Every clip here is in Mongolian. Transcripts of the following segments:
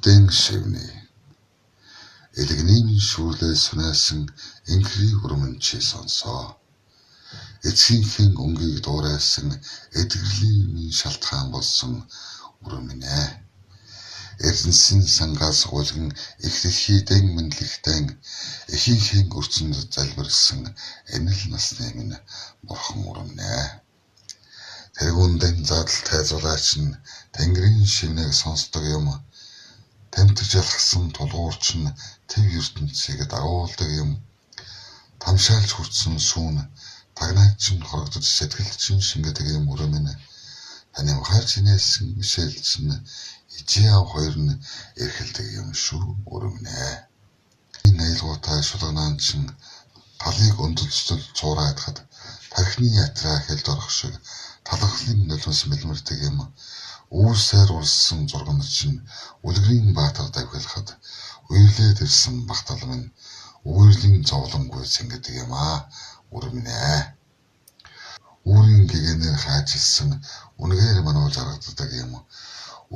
Дэн шивний. Элэгнийн шүүлээ сүнэсэн инкри урманчи сонсоо. Эцгийнхээ өнгийг дуурайсан эдгэрлийн шалтгаан болсон урминэ. Эрдэнэсийн сангаас гулган эхлэхий дэн мэнлэгтэн эхийнхээ өрцөнд залбирсан энэл насны минь бурхан урминэ. Тэргүүндэн задал тайзуулаач нь Тэнгэрийн шивнийг сонсдог юм. Тамтаж ялхсан тулгуурч нь тэв ертөнцийг дагуулдаг юм. Тамшаалж хүртсэн сүүн тагнаачин хорогдож сэтгэлчин шингэдэг юм урминэ. Таны махарч инээсэн мишэлчин ижиав хоёр нь эрхэлдэг юм шүү урминэ. Энэ айлгуутай шулганаанчин талыг өндөлцөл цуураадахад тархины ятраа хэлд орох шиг талхлын нулимс мэлмэрдэг юм. Үүсээр улсан зурган чинь үлгэрийн баатар давхилахад уйлээд ирсэн багтал минь үйлийн зовлонгүй сэнгэдэг юм урминэ. Үүрийн гэгэнээр хаажилсан үнэгээр манууж харагддаг юм.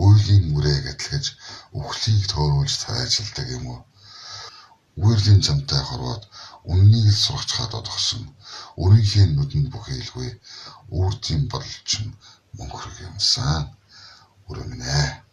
Үйлийн үрээ гэтлгэж үхлийг төөрүүлж тайжилдаг юм. Үйрлийн замтай хорвоод үннийг л сурахчаад одохсон. Үрийнхээ нүдэнд бүхийлгүй үрдийн бололчин мөнхөрг юмсан урминэ.